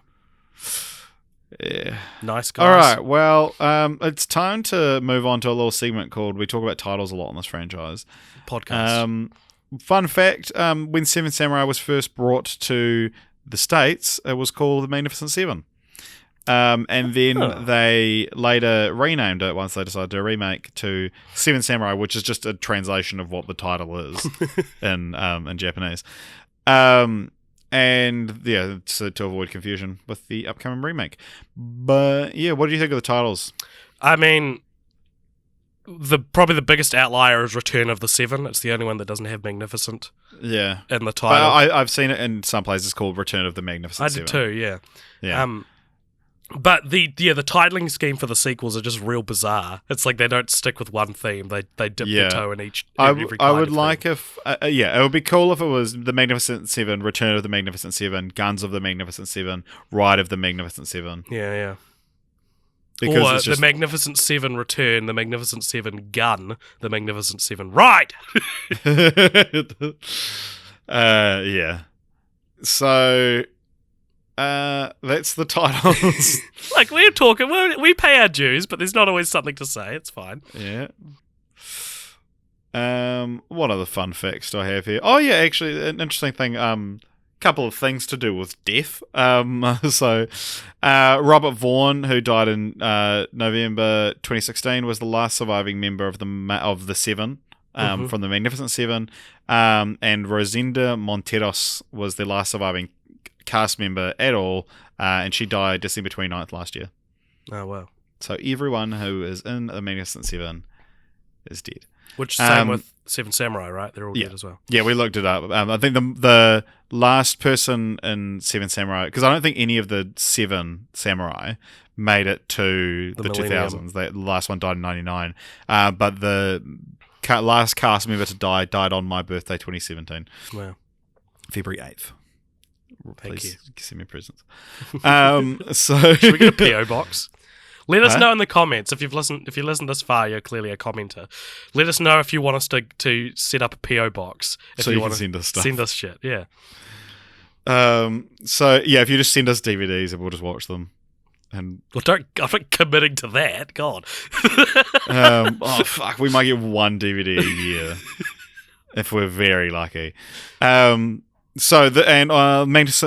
Yeah. Nice guys. All right. Well, it's time to move on to a little segment called We Talk About Titles a Lot on this franchise. Podcast. Fun fact, when Seven Samurai was first brought to the States, it was called The Magnificent Seven. And then Huh. they later renamed it once they decided to do a remake to Seven Samurai, which is just a translation of what the title is in Japanese. And yeah, so to avoid confusion with the upcoming remake. But yeah, what do you think of the titles? I mean, probably the biggest outlier is Return of the Seven. It's the only one that doesn't have Magnificent Yeah, in the but title. I've seen it in some places called Return of the Magnificent I Seven. did too, yeah. Yeah. But the titling scheme for the sequels are just real bizarre. It's like they don't stick with one theme. They dip their toe in every I kind would of like theme. if it would be cool if it was the Magnificent Seven, Return of the Magnificent Seven, Guns of the Magnificent Seven, Ride of the Magnificent Seven. Yeah. Because Or it's just the Magnificent Seven Return, the Magnificent Seven Gun, the Magnificent Seven Ride. yeah. So that's the titles. Like we're talking, we pay our dues, but there's not always something to say. It's fine. Yeah. What other fun facts do I have here? Oh yeah, actually, an interesting thing. Couple of things to do with death. So Robert Vaughn, who died in November 2016, was the last surviving member of the Seven. From the Magnificent Seven, and Rosenda Monteros was the last surviving cast member at all, and she died December 29th last year. Oh wow. So everyone who is in the Magnificent Seven is dead. Which same with Seven Samurai, right? They're all dead as well. Yeah, we looked it up. I think the last person in Seven Samurai, because I don't think any of the Seven Samurai made it to the Millennium. 2000s. The last one died in 99. But the last cast member to die died on my birthday, 2017. Wow. February 8th. Thank Please you. send me presents. So Should we get a PO box? Let us Huh? know in the comments if you've listened. If you listened this far, you're clearly a commenter. Let us know if you want us to set up a PO box. If So you can want to send us stuff. Send us shit. Yeah. So yeah, if you just send us DVDs and we'll just watch them. And Well, I'm not committing to that. God. oh fuck, we might get one DVD a year if we're very lucky.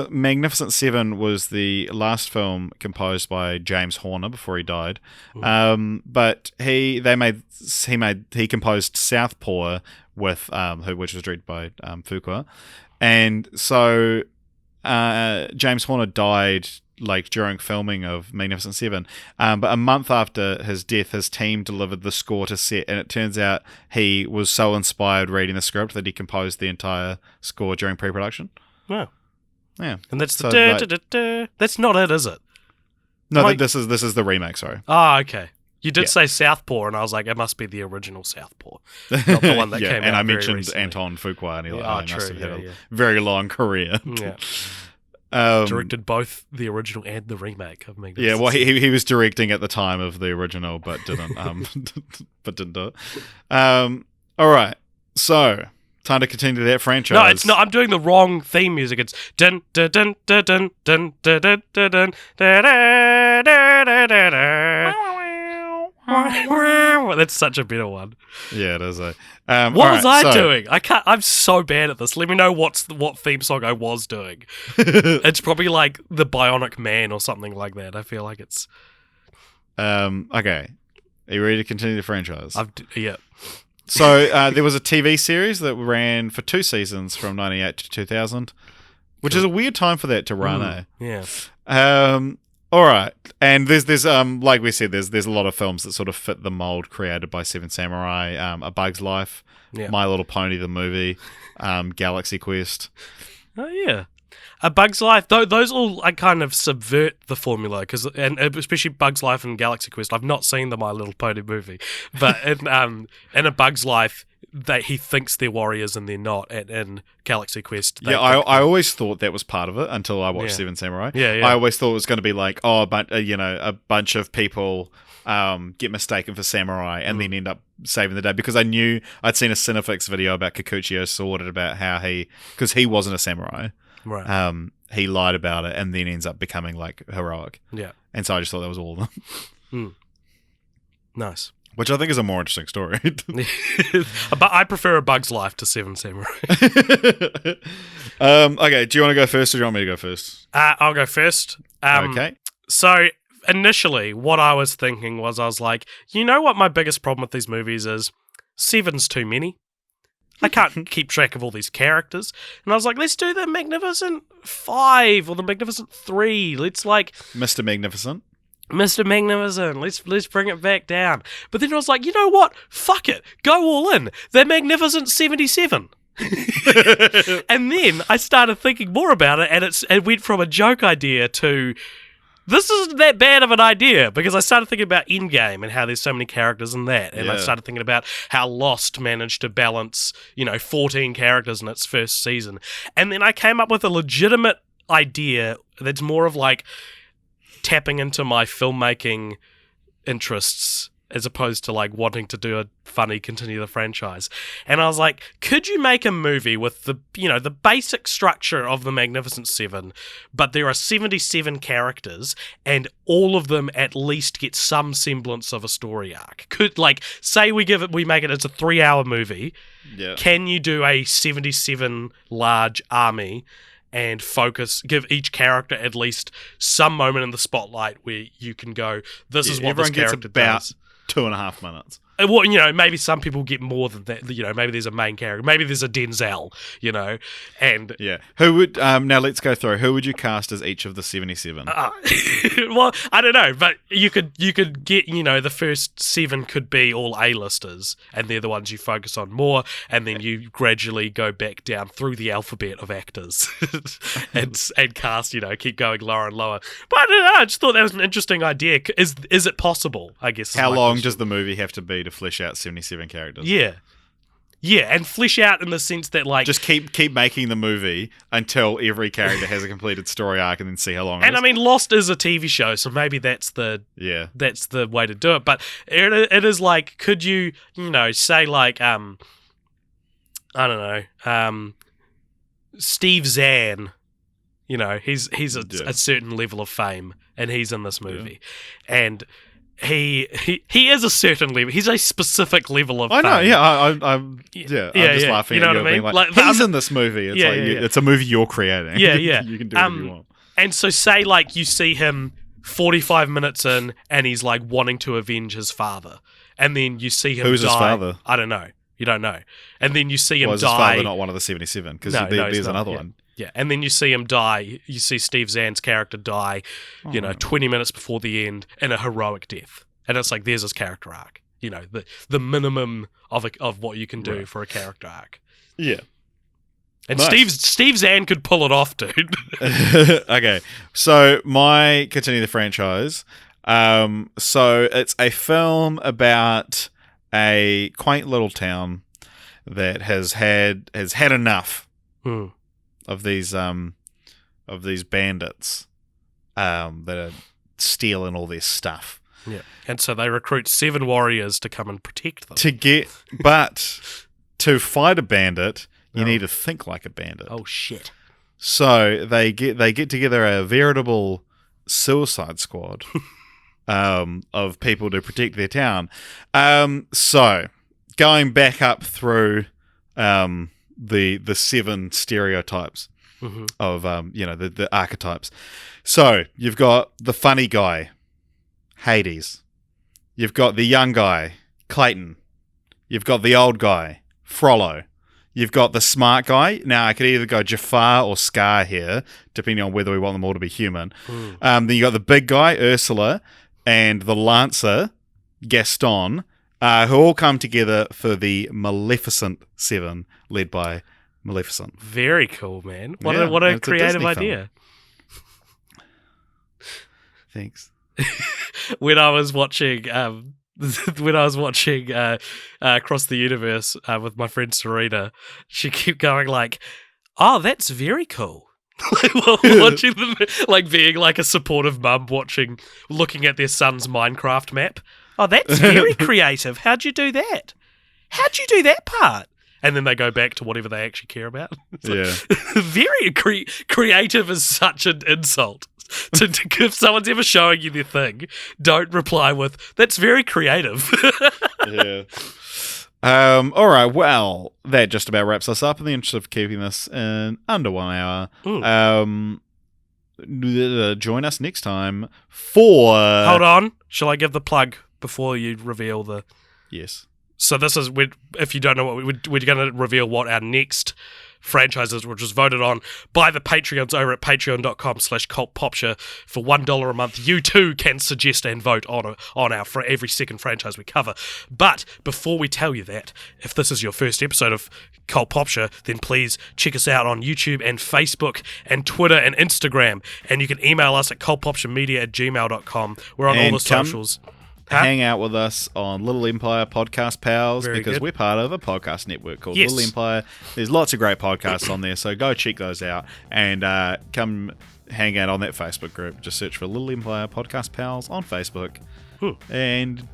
Magnificent Seven was the last film composed by James Horner before he died. But he composed Southpaw with which was directed by Fuqua, and so James Horner died like during filming of Magnificent Seven. But a month after his death, his team delivered the score to set, and it turns out he was so inspired reading the script that he composed the entire score during pre-production. Wow. Yeah, And that's the So, That's not it, is it? no, Like- this is the remake. Sorry, Ah, okay. You did Yeah. say Southpaw, and I was like, it must be the original Southpaw, not the one that yeah, came and out I very mentioned recently. Anton Fuqua, and he Yeah, must true, have had yeah. a very long career. Yeah. Directed both the original and the remake of Magnificent. Yeah, well, he was directing at the time of the original, but didn't do it. All right, so time to continue that franchise. No, it's not. I'm doing the wrong theme music. It's dun dun dun dun dun dun dun dun dun dun dun dun dun dun. That's such a better one. Yeah, it is. What was I doing? I can't. I'm so bad at this. Let me know what theme song I was doing. It's probably like the Bionic Man or something like that. I feel like it's. Okay, are you ready to continue the franchise? Yeah. So there was a TV series that ran for 2 seasons from 98 to 2000, which is a weird time for that to run. Yeah. All right, and there's like we said, there's a lot of films that sort of fit the mold created by Seven Samurai, A Bug's Life, Yeah. My Little Pony the movie, Galaxy Quest. Oh yeah, A Bug's Life. Those all kind of subvert the formula and especially Bug's Life and Galaxy Quest. I've not seen the My Little Pony movie, but in A Bug's Life, he thinks they're warriors and they're not. And in Galaxy Quest, I always thought that was part of it until I watched Yeah. Seven Samurai. Yeah. I always thought it was going to be like, but a bunch of people get mistaken for samurai and then end up saving the day, because I knew I'd seen a Cinefix video about Kikuchio's sword and about how because he wasn't a samurai, right. he lied about it and then ends up becoming like heroic. Yeah. And so I just thought that was all of them, Nice. which I think is a more interesting story. But I prefer A Bug's Life to Seven Samurai. Okay, do you want to go first or do you want me to go first? I'll go first. Okay. So initially, what I was thinking was, I was like, you know what my biggest problem with these movies is? 7's too many. I can't keep track of all these characters. And I was like, let's do the Magnificent 5 or the Magnificent 3. Let's like Mr. Magnificent. Mr. Magnificent. Let's bring it back down. But then I was like, you know what? Fuck it. Go all in. The Magnificent 77. And then I started thinking more about it, and it went from a joke idea to this isn't that bad of an idea, because I started thinking about Endgame and how there's so many characters in that, and I started thinking about how Lost managed to balance, 14 characters in its first season, and then I came up with a legitimate idea that's more of like tapping into my filmmaking interests as opposed to like wanting to do a funny continue the franchise. And I was like, could you make a movie with the basic structure of the Magnificent Seven, but there are 77 characters and all of them at least get some semblance of a story arc? Could, like, say we make it as a 3-hour movie. Yeah. Can you do a 77 large army and give each character at least some moment in the spotlight where you can go, this is what this character does. 2.5 minutes. Well, maybe some people get more than that. Maybe there's a main character. Maybe there's a Denzel, and... Yeah. Who would... now let's go through. Who would you cast as each of the 77? Well, I don't know, but you could get, the first 7 could be all A-listers, and they're the ones you focus on more, and then you gradually go back down through the alphabet of actors and cast, keep going lower and lower. But I don't know, I just thought that was an interesting idea. Is it possible, I guess? How long does the movie have to be to flesh out 77 characters? Yeah, and flesh out in the sense that, like... Just keep making the movie until every character has a completed story arc, and then see how long it is. And I mean, Lost is a TV show, so maybe that's the way to do it. But it is like, could you, say like, I don't know, Steve Zahn, he's a certain level of fame, and he's in this movie. And... He is a certain level. He's a specific level of fame. I know, yeah. I'm just laughing at you being like, he's in this movie. It's it's a movie you're creating. Yeah, yeah. You can do whatever you want. And so say, like, you see him 45 minutes in, and he's, like, wanting to avenge his father. And then you see him die. Who's his father? I don't know. You don't know. And then you see him die. Is his father not one of the 77? Because there's another one. Yeah, and then you see him die. You see Steve Zahn's character die, 20 minutes before the end in a heroic death. And it's like, there's his character arc. The minimum of what you can do for a character arc. Yeah. And nice. Steve Zahn could pull it off, dude. Okay, so continue the franchise. So it's a film about a quaint little town that has had enough of these bandits that are stealing all their stuff. Yeah, and so they recruit 7 warriors to come and protect them. But to fight a bandit, you need to think like a bandit. Oh shit! So they get together a veritable Suicide Squad of people to protect their town. So going back up through the 7 stereotypes of the archetypes. So you've got the funny guy, Hades. You've got the young guy, Clayton. You've got the old guy, Frollo. You've got the smart guy. Now, I could either go Jafar or Scar here, depending on whether we want them all to be human. Then you got the big guy, Ursula, and the Lancer, Gaston, who all come together for the Maleficent 7, led by Maleficent. Very cool, man. What a creative idea. Thanks. When I was watching Across the Universe with my friend Serena, she kept going like, "Oh, that's very cool." Watching them, like being like a supportive mum looking at their son's Minecraft map. "Oh, that's very creative. How'd you do that? How'd you do that part?" And then they go back to whatever they actually care about. Very creative is such an insult. If someone's ever showing you their thing, don't reply with, "That's very creative." Yeah. All right. Well, that just about wraps us up in the interest of keeping this in under 1 hour. join us next time for... Hold on. Shall I give the plug before you reveal the... Yes. So this is, if you don't know what, we're going to reveal what our next franchise is, which was voted on by the Patreons over at patreon.com/cultpopture. For $1 a month, you too can suggest and vote on our for every second franchise we cover. But before we tell you that, if this is your first episode of Cult Popture, then please check us out on YouTube and Facebook and Twitter and Instagram. And you can email us at cultpopturemedia@gmail.com. We're on all the socials. Hang out with us on Little Empire Podcast Pals, Very because good. we're part of a podcast network called Little Empire. There's lots of great podcasts on there, so go check those out and come hang out on that Facebook group. Just search for Little Empire Podcast Pals on Facebook and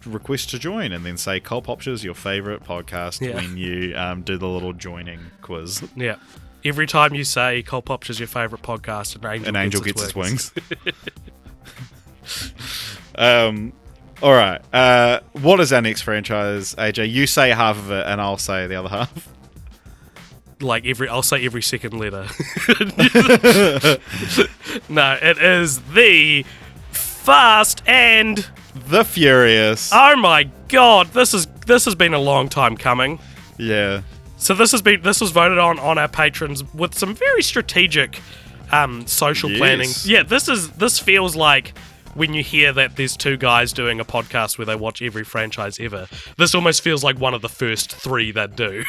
request to join, and then say Cult Popture is your favourite podcast when you do the little joining quiz. Yeah. Every time you say Cult Popture is your favourite podcast, an angel gets its wings. All right. What is our next franchise, AJ? You say half of it, and I'll say the other half. I'll say every second letter. No, it is the Fast and the Furious. Oh my god, this has been a long time coming. Yeah. So this was voted on our patrons with some very strategic social planning. Yeah, this feels like when you hear that there's two guys doing a podcast where they watch every franchise ever, this almost feels like one of the first three that do.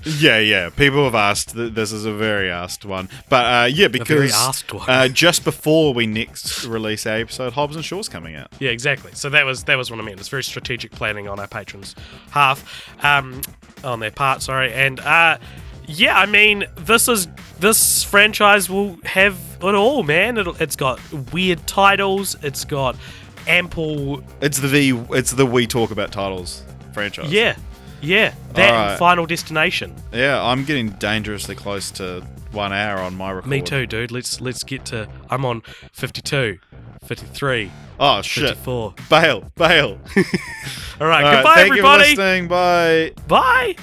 Yeah. People have asked. This is a very asked one. But because a very asked one. Just before we next release our episode, Hobbs and Shaw's coming out. Yeah, exactly. So that was what I meant. It's very strategic planning on our patrons' half, on their part. Sorry, and yeah, I mean, this franchise will have it all, man. It's got weird titles. It's got ample. It's the We Talk About Titles franchise. Yeah. That and Final Destination. Yeah, I'm getting dangerously close to 1 hour on my record. Me too, dude. Let's get to. I'm on 52, 53. Oh shit! 54. Bail. All right. Goodbye, thank everybody. Thank you for listening. Bye. Bye.